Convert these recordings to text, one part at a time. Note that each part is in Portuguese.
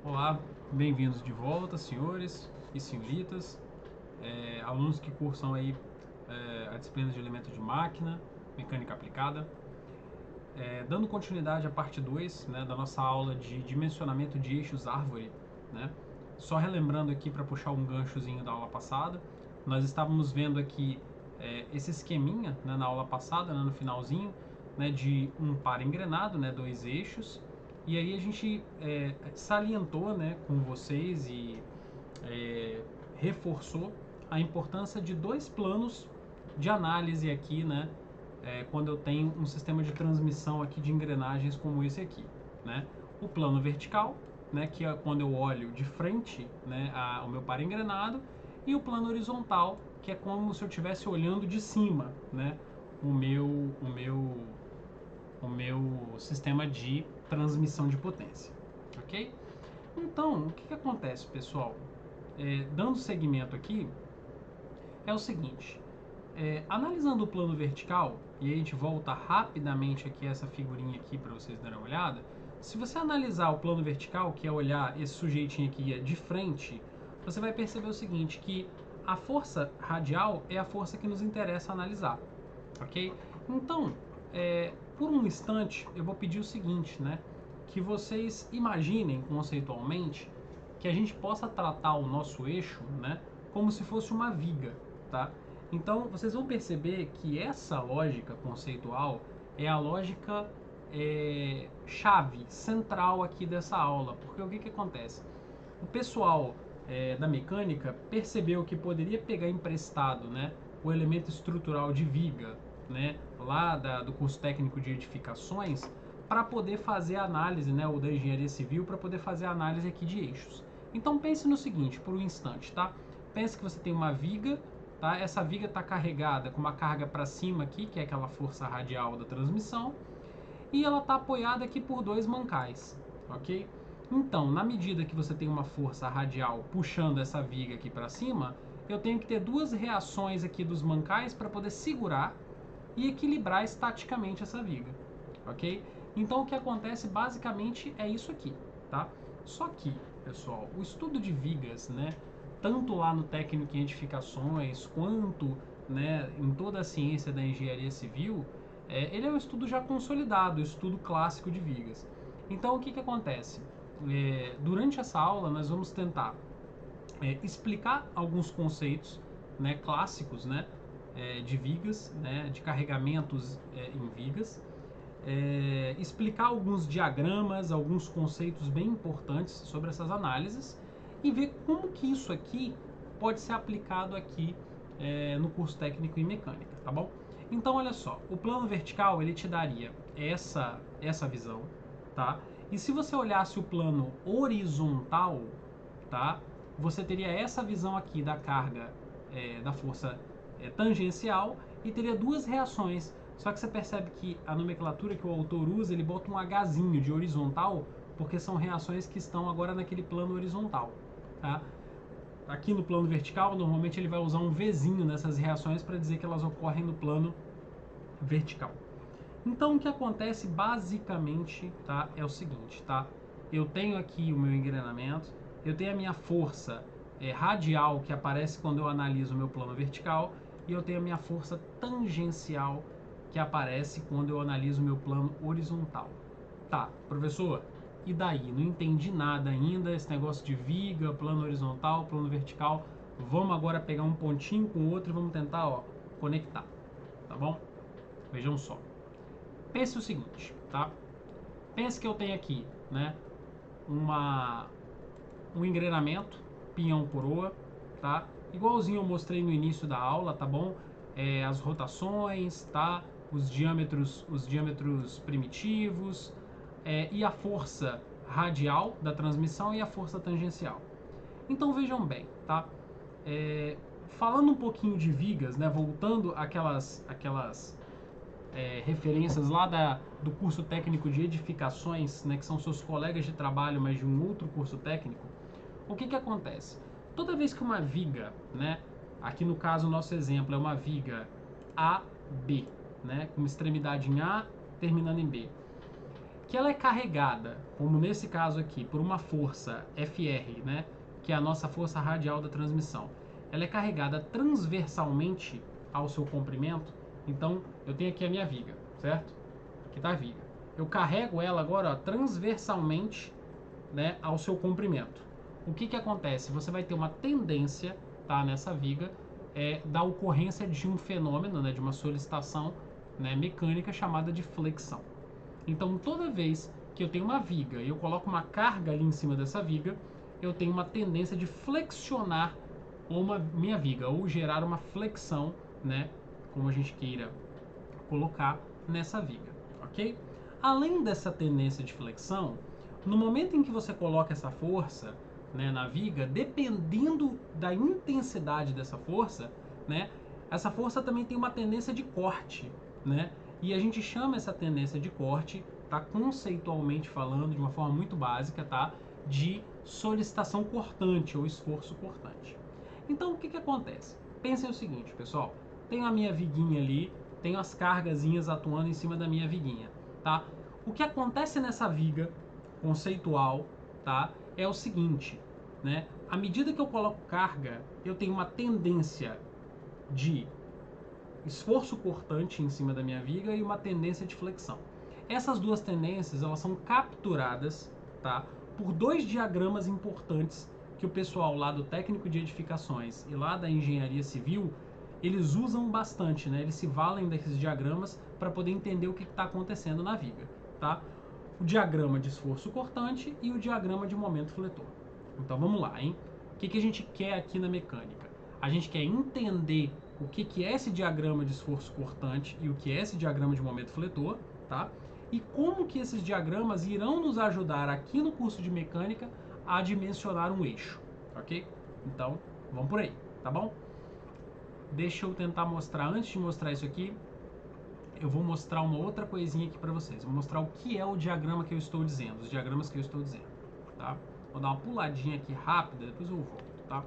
Olá, bem-vindos de volta, senhores e senhoritas, alunos que cursam aí a disciplina de elementos de máquina, mecânica aplicada. Dando continuidade à parte 2, né, da nossa aula de dimensionamento de eixos árvore, né? Só relembrando aqui para puxar um ganchozinho da aula passada, nós estávamos vendo aqui esse esqueminha, né, na aula passada, né, no finalzinho, né, de um par engrenado, né, dois eixos, e aí a gente salientou, né, com vocês e reforçou a importância de dois planos de análise aqui, né, quando eu tenho um sistema de transmissão aqui de engrenagens como esse aqui, né? O plano vertical, né, que é quando eu olho de frente, né, ao meu par engrenado, e o plano horizontal, que é como se eu estivesse olhando de cima, né, o meu sistema de transmissão de potência, ok? Então, o que acontece, pessoal? Dando seguimento aqui, é o seguinte: analisando o plano vertical, e aí a gente volta rapidamente aqui a essa figurinha aqui para vocês darem uma olhada. Se você analisar o plano vertical, que é olhar esse sujeitinho aqui de frente, você vai perceber o seguinte, que a força radial é a força que nos interessa analisar, ok? Então, por um instante, eu vou pedir o seguinte, né? Que vocês imaginem conceitualmente que a gente possa tratar o nosso eixo, né, como se fosse uma viga, tá? Então, vocês vão perceber que essa lógica conceitual é a lógica chave, central aqui dessa aula. Porque o que acontece? O pessoal da mecânica percebeu que poderia pegar emprestado, né, o elemento estrutural de viga, né, lá do curso técnico de edificações, para poder fazer a análise, né, ou da engenharia civil, para poder fazer a análise aqui de eixos. Então pense no seguinte, por um instante, tá? Pense que você tem uma viga, tá? Essa viga está carregada com uma carga para cima aqui, que é aquela força radial da transmissão, e ela está apoiada aqui por dois mancais, ok? Então, na medida que você tem uma força radial puxando essa viga aqui para cima, eu tenho que ter duas reações aqui dos mancais para poder segurar e equilibrar estaticamente essa viga, ok? Então, o que acontece basicamente é isso aqui, tá? Só que, pessoal, o estudo de vigas, né, tanto lá no técnico em edificações quanto, né, em toda a ciência da engenharia civil, ele é um estudo já consolidado, estudo clássico de vigas. Então, o que acontece? Durante essa aula, nós vamos tentar explicar alguns conceitos, né, clássicos, né, de vigas, né, de carregamentos em vigas, explicar alguns diagramas, alguns conceitos bem importantes sobre essas análises e ver como que isso aqui pode ser aplicado aqui no curso técnico em mecânica, tá bom? Então, olha só, o plano vertical ele te daria essa visão, tá? E se você olhasse o plano horizontal, tá? Você teria essa visão aqui da carga da força tangencial e teria duas reações. Só que você percebe que a nomenclatura que o autor usa, ele bota um Hzinho de horizontal, porque são reações que estão agora naquele plano horizontal, tá? Aqui no plano vertical, normalmente ele vai usar um Vzinho nessas reações para dizer que elas ocorrem no plano vertical. Então o que acontece basicamente, tá, é o seguinte, tá? Eu tenho aqui o meu engrenamento, eu tenho a minha força radial que aparece quando eu analiso o meu plano vertical e eu tenho a minha força tangencial que aparece quando eu analiso o meu plano horizontal. Tá, professor, e daí? Não entendi nada ainda, esse negócio de viga, plano horizontal, plano vertical. Vamos agora pegar um pontinho com o outro e vamos tentar, ó, conectar, tá bom? Vejam só. Pense o seguinte, tá? Pense que eu tenho aqui, né, um engrenamento, pinhão coroa, tá? Igualzinho eu mostrei no início da aula, tá bom? As rotações, tá? Os diâmetros primitivos e a força radial da transmissão e a força tangencial. Então vejam bem, tá? Falando um pouquinho de vigas, né? Voltando aquelas referências lá do curso técnico de edificações, né, que são seus colegas de trabalho, mas de um outro curso técnico, o que acontece? Toda vez que uma viga, né, aqui no caso o nosso exemplo é uma viga AB, né, com extremidade em A terminando em B, que ela é carregada, como nesse caso aqui, por uma força FR, né, que é a nossa força radial da transmissão, ela é carregada transversalmente ao seu comprimento. Então, eu tenho aqui a minha viga, certo? Aqui está a viga. Eu carrego ela agora, ó, transversalmente, né, ao seu comprimento. O que acontece? Você vai ter uma tendência, tá, nessa viga, da ocorrência de um fenômeno, né, de uma solicitação, né, mecânica chamada de flexão. Então, toda vez que eu tenho uma viga e eu coloco uma carga ali em cima dessa viga, eu tenho uma tendência de flexionar minha viga, ou gerar uma flexão, né, como a gente queira colocar nessa viga, ok? Além dessa tendência de flexão, no momento em que você coloca essa força, né, na viga, dependendo da intensidade dessa força, né, essa força também tem uma tendência de corte, né? E a gente chama essa tendência de corte, tá, conceitualmente falando, de uma forma muito básica, tá, de solicitação cortante ou esforço cortante. Então, o que acontece? Pensem o seguinte, pessoal. Tenho a minha viguinha ali, tenho as cargazinhas atuando em cima da minha viguinha, tá? O que acontece nessa viga conceitual, tá, é o seguinte, né? À medida que eu coloco carga, eu tenho uma tendência de esforço cortante em cima da minha viga e uma tendência de flexão. Essas duas tendências, elas são capturadas, tá, por dois diagramas importantes que o pessoal lá do técnico de edificações e lá da engenharia civil, eles usam bastante, né? Eles se valem desses diagramas para poder entender o que está acontecendo na viga, tá? O diagrama de esforço cortante e o diagrama de momento fletor. Então vamos lá, hein? O que a gente quer aqui na mecânica? A gente quer entender o que é esse diagrama de esforço cortante e o que é esse diagrama de momento fletor, tá? E como que esses diagramas irão nos ajudar aqui no curso de mecânica a dimensionar um eixo, ok? Então, vamos por aí, tá bom? Deixa eu tentar mostrar, antes de mostrar isso aqui, eu vou mostrar uma outra coisinha aqui para vocês. Vou mostrar o que é o diagrama que eu estou dizendo, os diagramas que eu estou dizendo, tá? Vou dar uma puladinha aqui rápida, depois eu volto, tá?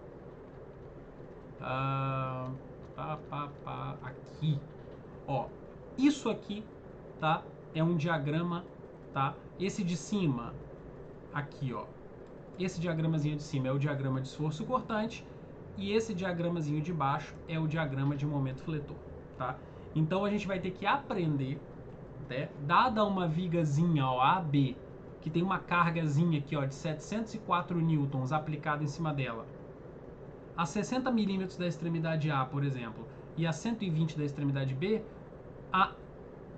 Aqui, ó, isso aqui, tá, é um diagrama, tá, esse de cima, aqui, ó, esse diagramazinho de cima é o diagrama de esforço cortante e esse diagramazinho de baixo é o diagrama de momento fletor, tá? Então a gente vai ter que aprender, né, dada uma vigazinha, ó, AB, que tem uma cargazinha aqui, ó, de 704 newtons aplicada em cima dela, a 60 milímetros da extremidade A, por exemplo, e a 120 da extremidade B, a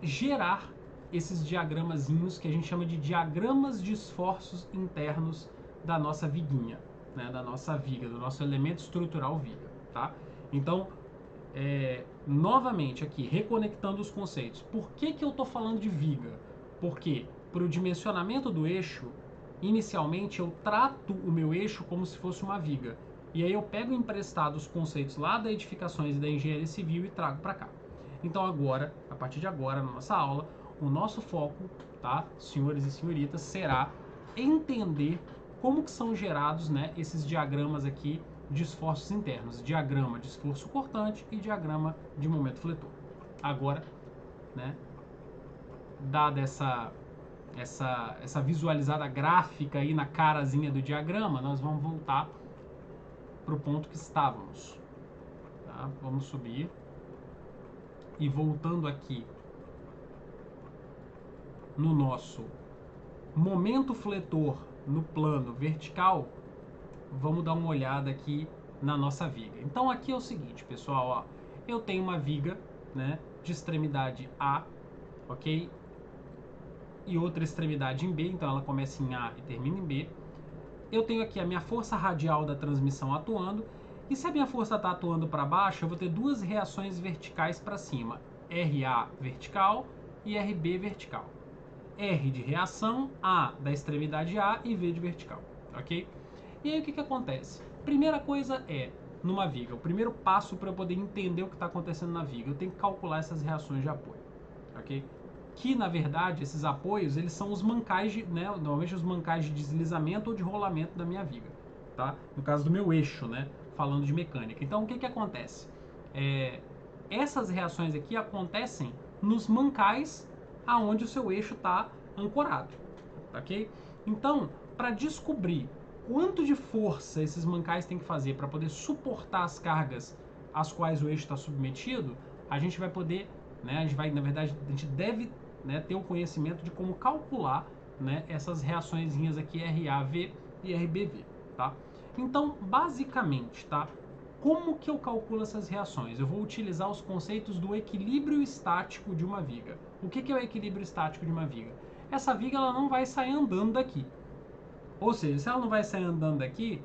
gerar esses diagramazinhos que a gente chama de diagramas de esforços internos da nossa viguinha, né, da nossa viga, do nosso elemento estrutural viga, tá? Então, novamente aqui, reconectando os conceitos. Por que eu estou falando de viga? Porque para o dimensionamento do eixo, inicialmente eu trato o meu eixo como se fosse uma viga. E aí eu pego emprestado os conceitos lá da edificações e da engenharia civil e trago para cá. Então agora, a partir de agora, na nossa aula, o nosso foco, tá, senhores e senhoritas, será entender como que são gerados, né, esses diagramas aqui de esforços internos. Diagrama de esforço cortante e diagrama de momento fletor. Agora, né, dada essa visualizada gráfica aí na carazinha do diagrama, nós vamos voltar para o ponto que estávamos. Tá? Vamos subir. E voltando aqui no nosso momento fletor no plano vertical, vamos dar uma olhada aqui na nossa viga. Então aqui é o seguinte, pessoal, ó, eu tenho uma viga, né, de extremidade A, ok? E outra extremidade em B, então ela começa em A e termina em B. Eu tenho aqui a minha força radial da transmissão atuando, e se a minha força está atuando para baixo, eu vou ter duas reações verticais para cima, RA vertical e RB vertical. R de reação, A da extremidade A e V de vertical, ok? E aí o que acontece? Primeira coisa é, numa viga, o primeiro passo para eu poder entender o que está acontecendo na viga, eu tenho que calcular essas reações de apoio, ok? Que na verdade esses apoios eles são os mancais de, né, normalmente os mancais de deslizamento ou de rolamento da minha viga, tá? No caso do meu eixo, né, falando de mecânica. Então o que acontece? Essas reações aqui acontecem nos mancais aonde o seu eixo está ancorado, ok? Então, para descobrir quanto de força esses mancais têm que fazer para poder suportar as cargas às quais o eixo está submetido, a gente vai poder, né, na verdade, a gente deve, né, ter o conhecimento de como calcular, né, essas reaçõezinhas aqui RAV e RBV, tá? Então, basicamente, tá? Como que eu calculo essas reações? Eu vou utilizar os conceitos do equilíbrio estático de uma viga. O que é o equilíbrio estático de uma viga? Essa viga ela não vai sair andando daqui. Ou seja, se ela não vai sair andando daqui,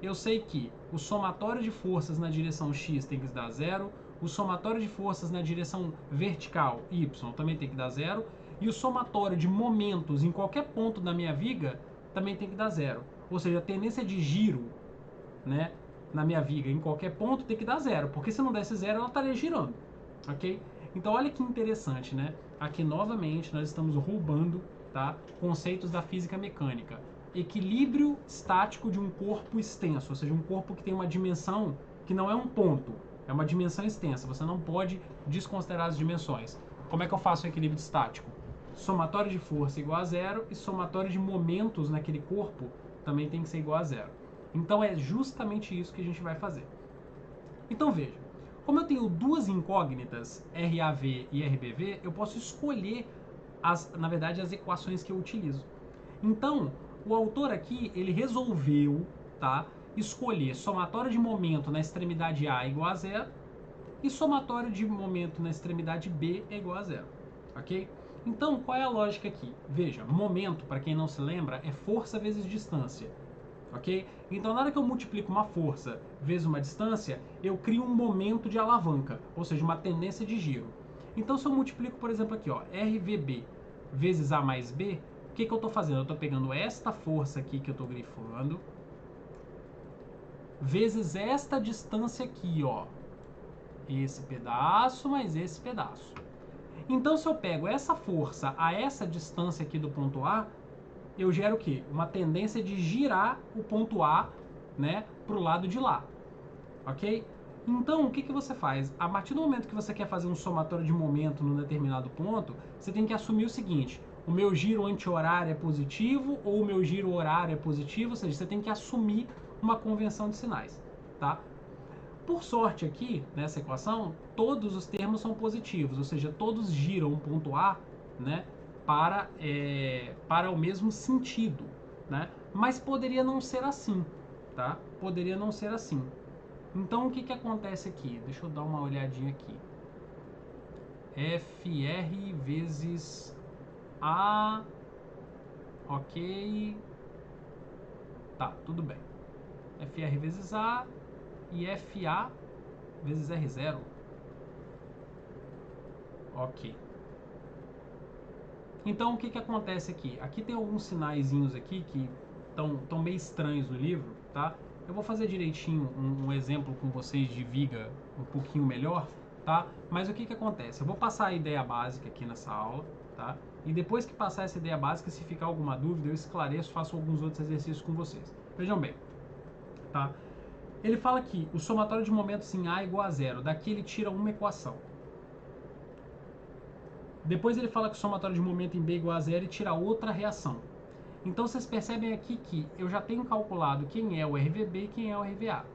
eu sei que o somatório de forças na direção x tem que dar zero, o somatório de forças na direção vertical, y, também tem que dar zero, e o somatório de momentos em qualquer ponto da minha viga também tem que dar zero. Ou seja, a tendência de giro, né, na minha viga em qualquer ponto tem que dar zero, porque se não desse zero ela estaria girando, ok? Então olha que interessante, né? Aqui novamente nós estamos roubando, tá, conceitos da física mecânica. Equilíbrio estático de um corpo extenso, ou seja, um corpo que tem uma dimensão que não é um ponto, é uma dimensão extensa. Você não pode desconsiderar as dimensões. Como é que eu faço o equilíbrio estático? Somatório de força igual a zero e somatório de momentos naquele corpo também tem que ser igual a zero. Então é justamente isso que a gente vai fazer. Então veja, como eu tenho duas incógnitas, RAV e RBV, eu posso escolher, na verdade, as equações que eu utilizo. Então, o autor aqui, ele resolveu, tá, escolher somatório de momento na extremidade A igual a zero e somatório de momento na extremidade B é igual a zero, ok? Então, qual é a lógica aqui? Veja, momento, para quem não se lembra, é força vezes distância, ok? Então, na hora que eu multiplico uma força vezes uma distância, eu crio um momento de alavanca, ou seja, uma tendência de giro. Então, se eu multiplico, por exemplo, aqui, ó, RVB vezes A mais B, o que eu estou fazendo? Eu estou pegando esta força aqui que eu estou grifando, vezes esta distância aqui, ó. Esse pedaço mais esse pedaço. Então, se eu pego essa força a essa distância aqui do ponto A, eu gero o quê? Uma tendência de girar o ponto A, né, para o lado de lá, ok? Então, o que você faz? A partir do momento que você quer fazer um somatório de momento num determinado ponto, você tem que assumir o seguinte: o meu giro anti-horário é positivo ou o meu giro horário é positivo, ou seja, você tem que assumir uma convenção de sinais, tá? Por sorte aqui, nessa equação, todos os termos são positivos, ou seja, todos giram o ponto A, né, para o mesmo sentido, né? Mas poderia não ser assim, tá? Poderia não ser assim. Então, o que acontece aqui? Deixa eu dar uma olhadinha aqui. FR vezes A, ok, tá, tudo bem. FR vezes A e FA vezes R0. Ok. Então, o que acontece aqui? Aqui tem alguns sinaizinhos aqui que estão meio estranhos no livro, tá? Eu vou fazer direitinho um exemplo com vocês de viga um pouquinho melhor, tá? Mas o que acontece? Eu vou passar a ideia básica aqui nessa aula, tá? E depois que passar essa ideia básica, se ficar alguma dúvida, eu esclareço, faço alguns outros exercícios com vocês. Vejam bem, tá? Ele fala que o somatório de momentos em A é igual a zero. Daqui ele tira uma equação. Depois ele fala que o somatório de momento em B é igual a zero e tira outra reação. Então vocês percebem aqui que eu já tenho calculado quem é o RVB e quem é o RVA.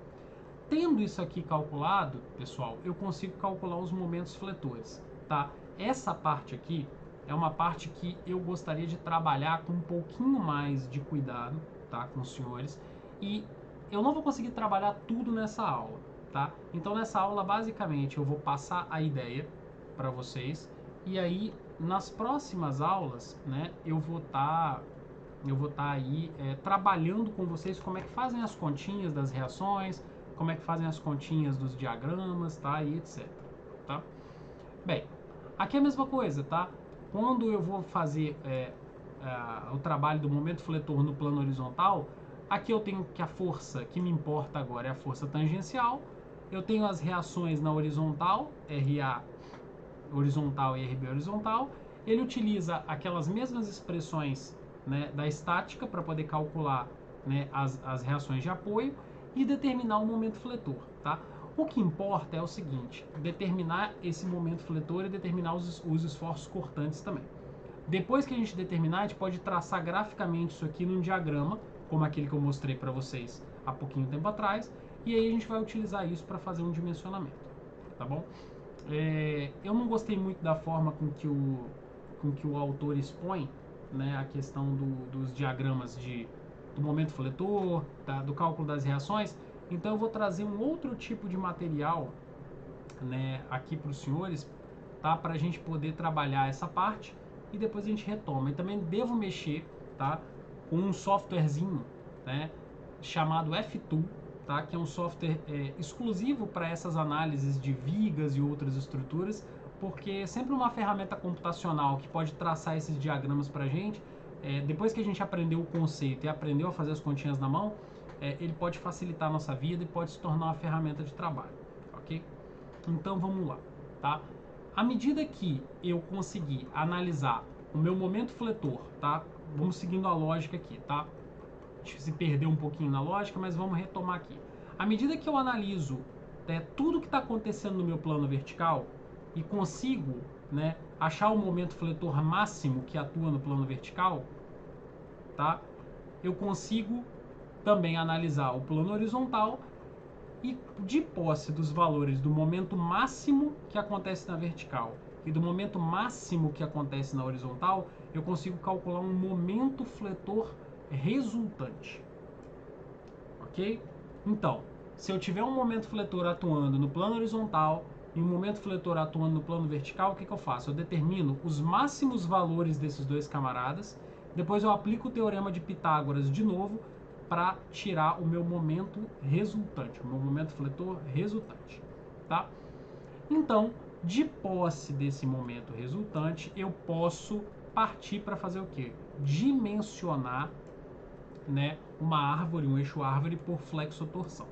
Tendo isso aqui calculado, pessoal, eu consigo calcular os momentos fletores, tá? Essa parte aqui é uma parte que eu gostaria de trabalhar com um pouquinho mais de cuidado, tá, com os senhores, e eu não vou conseguir trabalhar tudo nessa aula, tá? Então nessa aula, basicamente, eu vou passar a ideia para vocês, e aí nas próximas aulas, né, eu vou estar aí trabalhando com vocês como é que fazem as continhas das reações, como é que fazem as continhas dos diagramas, tá, e etc, tá? Bem, aqui é a mesma coisa, tá? Quando eu vou fazer o trabalho do momento fletor no plano horizontal, aqui eu tenho que a força que me importa agora é a força tangencial, eu tenho as reações na horizontal, RA horizontal e RB horizontal, ele utiliza aquelas mesmas expressões, né, da estática para poder calcular, né, as reações de apoio e determinar o momento fletor, tá? O que importa é o seguinte, determinar esse momento fletor e determinar os esforços cortantes também. Depois que a gente determinar, a gente pode traçar graficamente isso aqui num diagrama, como aquele que eu mostrei para vocês há pouquinho tempo atrás, e aí a gente vai utilizar isso para fazer um dimensionamento, tá bom? Eu não gostei muito da forma com que o autor expõe, né, a questão dos diagramas do momento fletor, do cálculo das reações, então eu vou trazer um outro tipo de material, né, aqui para os senhores, tá, para a gente poder trabalhar essa parte e depois a gente retoma. E também devo mexer, tá, com um softwarezinho, né, chamado F-Tool, tá, que é um software exclusivo para essas análises de vigas e outras estruturas, porque é sempre uma ferramenta computacional que pode traçar esses diagramas para a gente. Depois que a gente aprendeu o conceito e aprendeu a fazer as continhas na mão, ele pode facilitar a nossa vida e pode se tornar uma ferramenta de trabalho, ok? Então vamos lá, tá? À medida que eu conseguir analisar o meu momento fletor, tá? Vamos seguindo a lógica aqui, tá? Deixa eu se perder um pouquinho na lógica, mas vamos retomar aqui. À medida que eu analiso tudo que está acontecendo no meu plano vertical e consigo, né, achar o momento fletor máximo que atua no plano vertical, tá? Eu consigo também analisar o plano horizontal e, de posse dos valores do momento máximo que acontece na vertical e do momento máximo que acontece na horizontal, eu consigo calcular um momento fletor resultante. Ok? Então, se eu tiver um momento fletor atuando no plano horizontal e um momento fletor atuando no plano vertical, o que eu faço? Eu determino os máximos valores desses dois camaradas, depois eu aplico o teorema de Pitágoras de novo para tirar o meu momento resultante, o meu momento fletor resultante, tá? Então, de posse desse momento resultante, eu posso partir para fazer o quê? Dimensionar, né, uma árvore, um eixo árvore por flexotorção,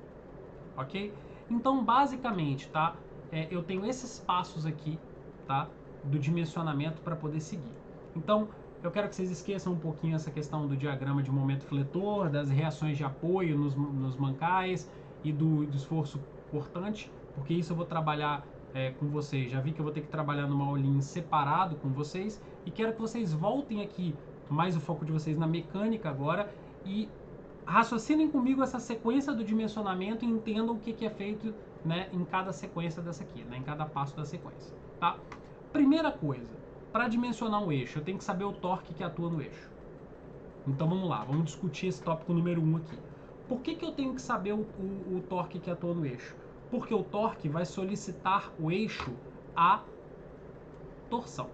ok? Então, basicamente, tá? Eu tenho esses passos aqui, tá? Do dimensionamento para poder seguir. Então, eu quero que vocês esqueçam um pouquinho essa questão do diagrama de momento fletor, das reações de apoio nos mancais e do esforço cortante, porque isso eu vou trabalhar com vocês. Já vi que eu vou ter que trabalhar numa aulinha separado com vocês e quero que vocês voltem aqui mais o foco de vocês na mecânica agora e raciocinem comigo essa sequência do dimensionamento e entendam o que é feito, né, em cada sequência dessa aqui, né, em cada passo da sequência, tá? Primeira coisa, para dimensionar um eixo, eu tenho que saber o torque que atua no eixo. Então vamos lá, vamos discutir esse tópico número 1 aqui. Por que eu tenho que saber o torque que atua no eixo? Porque o torque vai solicitar o eixo a torção.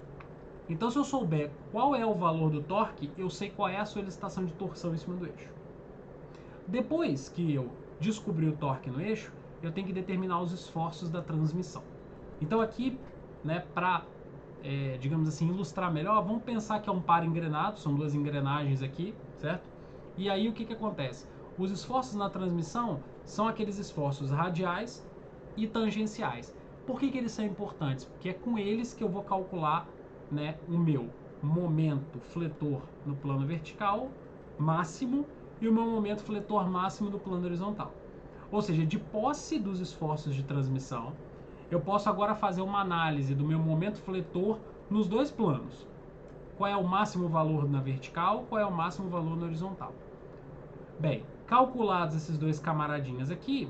Então, se eu souber qual é o valor do torque, eu sei qual é a solicitação de torção em cima do eixo. Depois que eu descobri o torque no eixo, eu tenho que determinar os esforços da transmissão. Então aqui, né, para, digamos assim, ilustrar melhor, vamos pensar que é um par engrenado, são duas engrenagens aqui, certo? E aí o que acontece? Os esforços na transmissão são aqueles esforços radiais e tangenciais. Por que eles são importantes? Porque é com eles que eu vou calcular, né, o meu momento fletor no plano vertical máximo e o meu momento fletor máximo no plano horizontal. Ou seja, de posse dos esforços de transmissão, eu posso agora fazer uma análise do meu momento fletor nos dois planos. Qual é o máximo valor na vertical, qual é o máximo valor na horizontal. Bem, calculados esses dois camaradinhas aqui,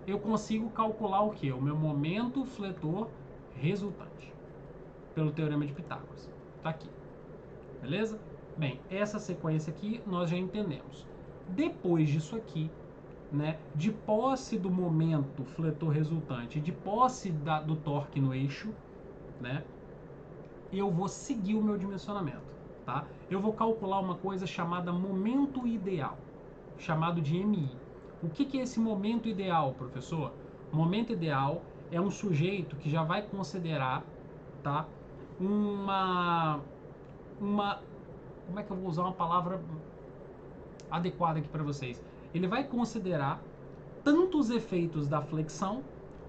eu consigo calcular o que? O meu momento fletor resultante, pelo teorema de Pitágoras. Tá aqui. Beleza? Bem, essa sequência aqui nós já entendemos. Depois disso aqui, né, de posse do momento fletor resultante, de posse do torque no eixo, né, eu vou seguir o meu dimensionamento, tá? Eu vou calcular uma coisa chamada momento ideal, chamado de MI. O que é esse momento ideal, professor? Momento ideal é um sujeito que já vai considerar, tá, uma como é que eu vou usar uma palavra adequada aqui para vocês? Ele vai considerar tanto os efeitos da flexão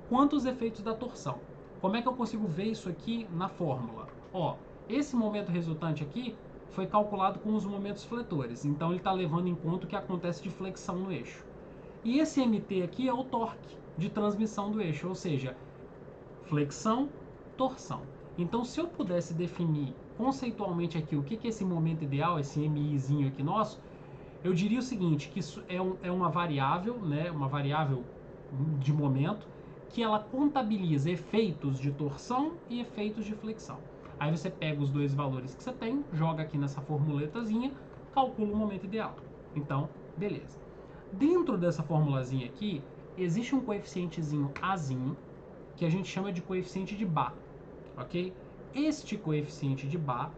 quanto os efeitos da torção. Como é que eu consigo ver isso aqui na fórmula? Ó, esse momento resultante aqui foi calculado com os momentos fletores, então ele está levando em conta o que acontece de flexão no eixo. E esse MT aqui é o torque de transmissão do eixo, ou seja, flexão, torção. Então, se eu pudesse definir conceitualmente aqui, o que é esse momento ideal, esse MIzinho aqui nosso, eu diria o seguinte, que isso é uma variável, né, uma variável de momento, que ela contabiliza efeitos de torção e efeitos de flexão. Aí você pega os dois valores que você tem, joga aqui nessa formuletazinha, calcula o momento ideal. Então, beleza. Dentro dessa formulazinha aqui, existe um coeficientezinho Azinho, que a gente chama de coeficiente de Ba, ok? Este coeficiente de Ba,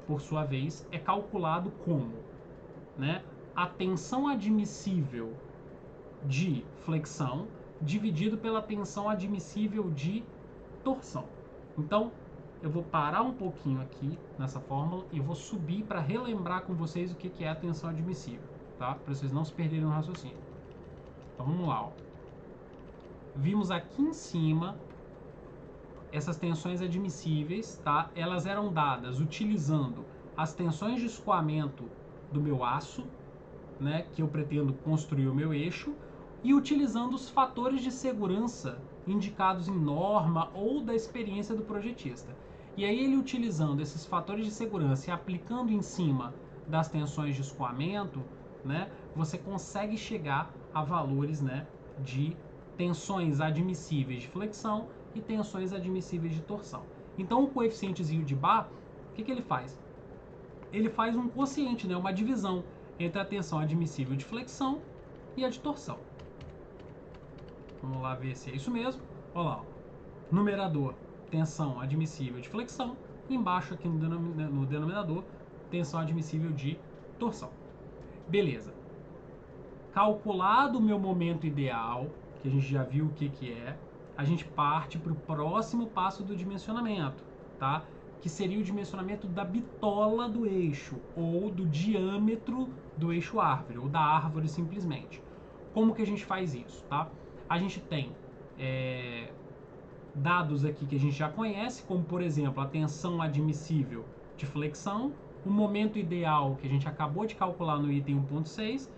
por sua vez, é calculado como, né, a tensão admissível de flexão dividido pela tensão admissível de torção. Então, eu vou parar um pouquinho aqui nessa fórmula e vou subir para relembrar com vocês o que é a tensão admissível, tá? Para vocês não se perderem no raciocínio. Então, vamos lá, ó. Vimos aqui em cima essas tensões admissíveis, tá? Elas eram dadas utilizando as tensões de escoamento do meu aço, né, que eu pretendo construir o meu eixo, e utilizando os fatores de segurança indicados em norma ou da experiência do projetista. E aí ele utilizando esses fatores de segurança e aplicando em cima das tensões de escoamento, né, você consegue chegar a valores, né, de tensões admissíveis de flexão e tensões admissíveis de torção. Então o coeficientezinho de Ba, o que ele faz? Ele faz um quociente, né, uma divisão entre a tensão admissível de flexão e a de torção. Vamos lá ver se é isso mesmo. Olha lá, ó. Numerador, tensão admissível de flexão. Embaixo aqui no denominador, tensão admissível de torção. Beleza. Calculado o meu momento ideal, que a gente já viu o que é, a gente parte para o próximo passo do dimensionamento, tá? Que seria o dimensionamento da bitola do eixo, ou do diâmetro do eixo árvore, ou da árvore simplesmente. Como que a gente faz isso, tá? A gente tem dados aqui que a gente já conhece, como por exemplo a tensão admissível de flexão, o momento ideal que a gente acabou de calcular no item 1.6,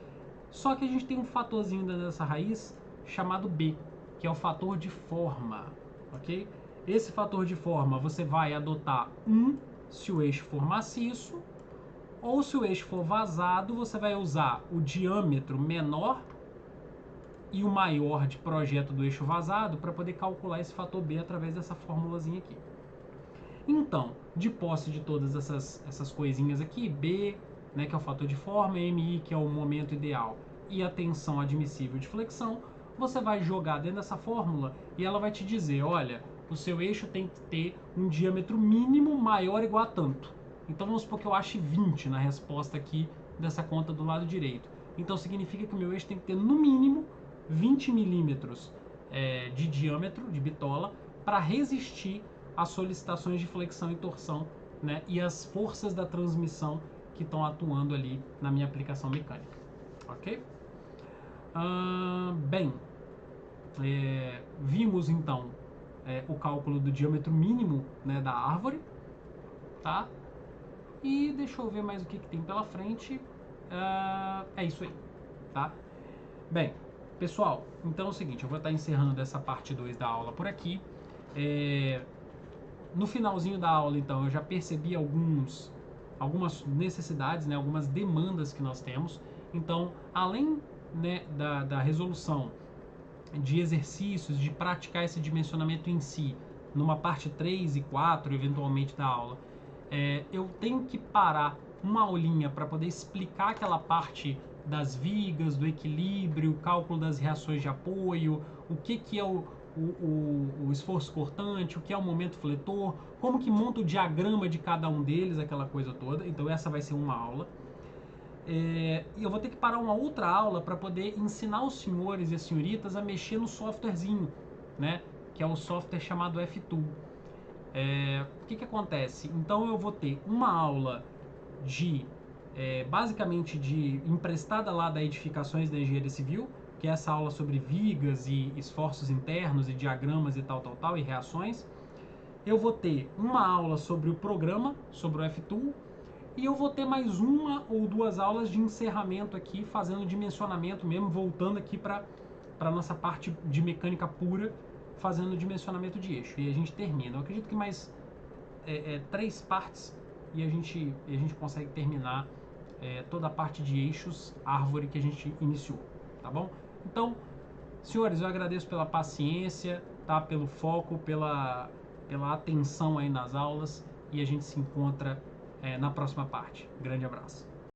só que a gente tem um fatorzinho dessa raiz chamado B, que é o fator de forma, ok? Esse fator de forma você vai adotar 1 se o eixo for maciço, ou se o eixo for vazado, você vai usar o diâmetro menor e o maior de projeto do eixo vazado para poder calcular esse fator B através dessa formulazinha aqui. Então, de posse de todas essas coisinhas aqui, B, né, que é o fator de forma, MI, que é o momento ideal, e a tensão admissível de flexão, você vai jogar dentro dessa fórmula e ela vai te dizer, olha, o seu eixo tem que ter um diâmetro mínimo maior ou igual a tanto. Então vamos supor que eu ache 20 na resposta aqui dessa conta do lado direito. Então significa que o meu eixo tem que ter no mínimo 20 milímetros de diâmetro, de bitola, para resistir às solicitações de flexão e torção, né, e as forças da transmissão que estão atuando ali na minha aplicação mecânica. Ok? Bem, vimos então o cálculo do diâmetro mínimo, né, da árvore, tá? E deixa eu ver mais o que tem pela frente. É isso aí, tá? Bem, pessoal, então é o seguinte, eu vou estar encerrando essa parte 2 da aula por aqui. No finalzinho da aula, então, eu já percebi algumas necessidades, né, algumas demandas que nós temos. Então, além, né, da resolução de exercícios, de praticar esse dimensionamento em si, numa parte 3 e 4, eventualmente, da aula, eu tenho que parar uma aulinha para poder explicar aquela parte das vigas, do equilíbrio, o cálculo das reações de apoio, o que é o esforço cortante, o que é o momento fletor, como que monta o diagrama de cada um deles, aquela coisa toda. Então essa vai ser uma aula. E eu vou ter que parar uma outra aula para poder ensinar os senhores e as senhoritas a mexer no softwarezinho, né? Que é o software chamado FTool. O que acontece? Então eu vou ter uma aula basicamente emprestada lá da Edificações da Engenharia Civil, que é essa aula sobre vigas e esforços internos e diagramas e tal, e reações. Eu vou ter uma aula sobre o programa, sobre o FTool, e eu vou ter mais uma ou duas aulas de encerramento aqui, fazendo dimensionamento mesmo, voltando aqui para a nossa parte de mecânica pura, fazendo dimensionamento de eixo. E a gente termina. Eu acredito que mais 3 partes e a gente consegue terminar toda a parte de eixos, árvore que a gente iniciou, tá bom? Então, senhores, eu agradeço pela paciência, tá? Pelo foco, pela atenção aí nas aulas, e a gente se encontra na próxima parte. Grande abraço.